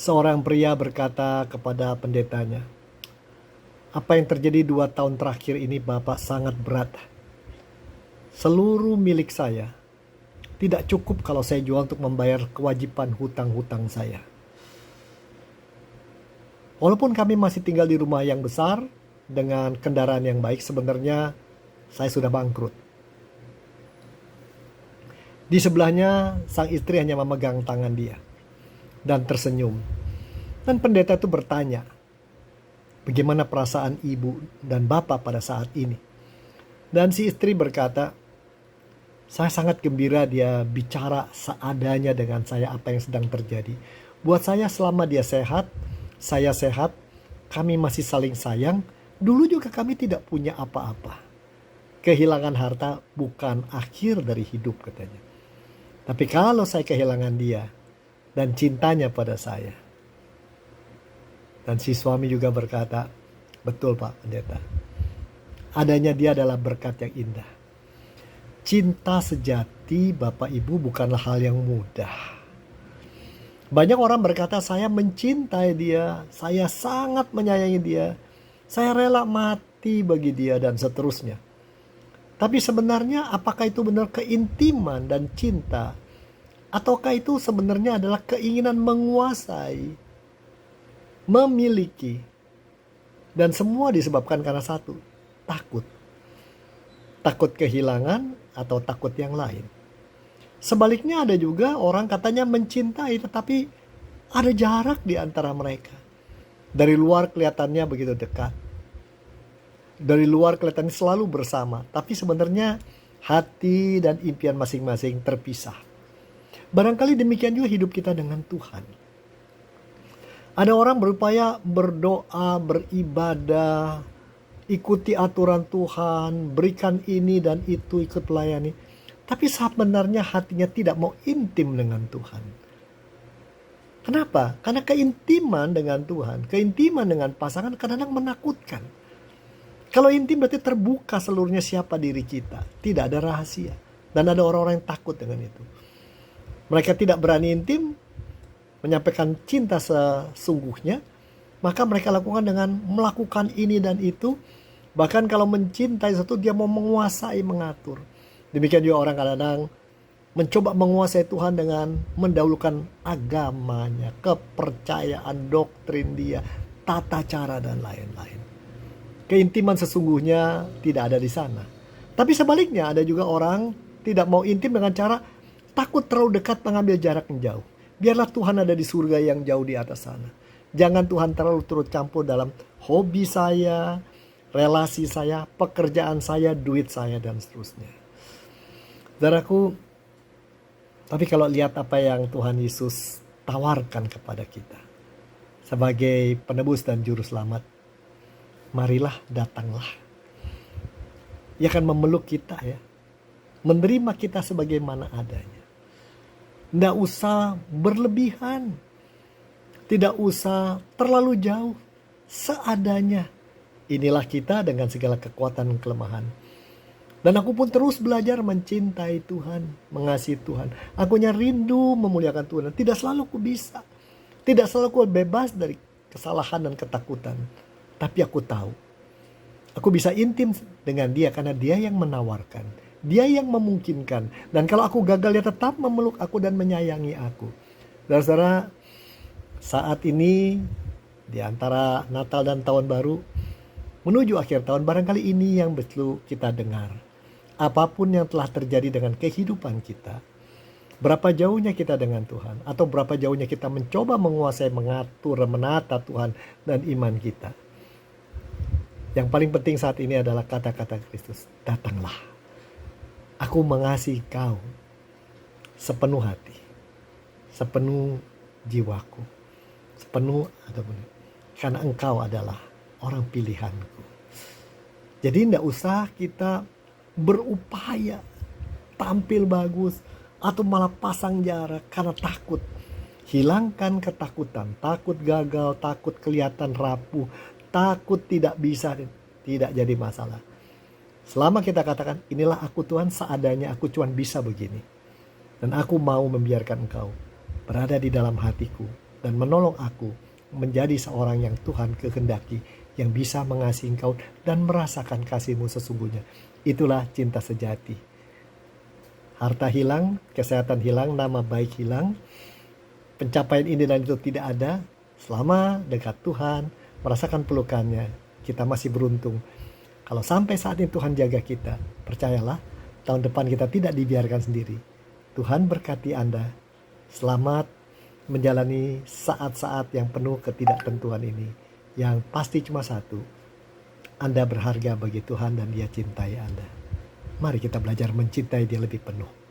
Seorang pria berkata kepada pendetanya, "Apa yang terjadi 2 tahun terakhir ini Bapak sangat berat. Seluruh milik saya tidak cukup kalau saya jual untuk membayar kewajiban hutang-hutang saya. Walaupun kami masih tinggal di rumah yang besar dengan kendaraan yang baik, sebenarnya saya sudah bangkrut." Di sebelahnya sang istri hanya memegang tangan dia dan tersenyum. Dan pendeta itu bertanya, bagaimana perasaan ibu dan bapak pada saat ini? Dan si istri berkata, saya sangat gembira dia bicara seadanya dengan saya apa yang sedang terjadi. Buat saya selama dia sehat, saya sehat, kami masih saling sayang. Dulu juga kami tidak punya apa-apa. Kehilangan harta bukan akhir dari hidup katanya. Tapi kalau saya kehilangan dia dan cintanya pada saya. Dan si suami juga berkata, betul Pak Pendeta. Adanya dia adalah berkat yang indah. Cinta sejati Bapak Ibu bukanlah hal yang mudah. Banyak orang berkata saya mencintai dia, saya sangat menyayangi dia, saya rela mati bagi dia dan seterusnya. Tapi sebenarnya apakah itu benar keintiman dan cinta? Ataukah itu sebenarnya adalah keinginan menguasai, memiliki, dan semua disebabkan karena satu, takut. Takut kehilangan atau takut yang lain. Sebaliknya ada juga orang katanya mencintai tetapi ada jarak di antara mereka. Dari luar kelihatannya begitu dekat. Dari luar kelihatannya selalu bersama, tapi sebenarnya hati dan impian masing-masing terpisah. Barangkali demikian juga hidup kita dengan Tuhan. Ada orang berupaya berdoa, beribadah, ikuti aturan Tuhan, berikan ini dan itu, ikut melayani. Tapi sebenarnya hatinya tidak mau intim dengan Tuhan. Kenapa? Karena keintiman dengan Tuhan, keintiman dengan pasangan kadang-kadang menakutkan. Kalau intim berarti terbuka seluruhnya siapa diri kita. Tidak ada rahasia. Dan ada orang-orang yang takut dengan itu. Mereka tidak berani intim, menyampaikan cinta sesungguhnya. Maka mereka lakukan dengan melakukan ini dan itu. Bahkan kalau mencintai satu, dia mau menguasai, mengatur. Demikian juga orang kadang-kadang mencoba menguasai Tuhan dengan mendahulukan agamanya, kepercayaan, doktrin dia, tata cara dan lain-lain. Keintiman sesungguhnya tidak ada di sana. Tapi sebaliknya ada juga orang tidak mau intim dengan cara takut terlalu dekat, mengambil jarak yang jauh. Biarlah Tuhan ada di surga yang jauh di atas sana. Jangan Tuhan terlalu turut campur dalam hobi saya, relasi saya, pekerjaan saya, duit saya, dan seterusnya. Saudaraku, tapi kalau lihat apa yang Tuhan Yesus tawarkan kepada kita sebagai penebus dan juru selamat, marilah, datanglah. Ia akan memeluk kita ya, menerima kita sebagaimana adanya. Tidak usah berlebihan, tidak usah terlalu jauh, seadanya. Inilah kita dengan segala kekuatan dan kelemahan. Dan aku pun terus belajar mencintai Tuhan, mengasihi Tuhan. Akunya rindu memuliakan Tuhan. Tidak selalu aku bisa. Tidak selalu aku bebas dari kesalahan dan ketakutan. Tapi aku tahu, aku bisa intim dengan dia karena dia yang menawarkan. Dia yang memungkinkan. Dan kalau aku gagal, dia tetap memeluk aku dan menyayangi aku. Saudara-saudara, saat ini di antara Natal dan Tahun Baru menuju akhir tahun, barangkali ini yang perlu kita dengar. Apapun yang telah terjadi dengan kehidupan kita, berapa jauhnya kita dengan Tuhan, atau berapa jauhnya kita mencoba menguasai, mengatur, menata Tuhan dan iman kita. Yang paling penting saat ini adalah kata-kata Kristus, datanglah. Aku mengasihi kau sepenuh hati, sepenuh jiwaku, sepenuh ataupun karena engkau adalah orang pilihanku. Jadi tidak usah kita berupaya tampil bagus atau malah pasang jarak karena takut. Hilangkan ketakutan, takut gagal, takut kelihatan rapuh, takut tidak bisa, tidak jadi masalah. Selama kita katakan, inilah aku Tuhan seadanya, aku cuma bisa begini. Dan aku mau membiarkan engkau berada di dalam hatiku dan menolong aku menjadi seorang yang Tuhan kehendaki, yang bisa mengasihi engkau dan merasakan kasih-Mu sesungguhnya. Itulah cinta sejati. Harta hilang, kesehatan hilang, nama baik hilang, pencapaian ini dan itu tidak ada. Selama dekat Tuhan, merasakan pelukannya, kita masih beruntung. Kalau sampai saat ini Tuhan jaga kita, percayalah, tahun depan kita tidak dibiarkan sendiri. Tuhan berkati Anda. Selamat menjalani saat-saat yang penuh ketidaktentuan ini. Yang pasti cuma satu, Anda berharga bagi Tuhan dan Dia cintai Anda. Mari kita belajar mencintai Dia lebih penuh.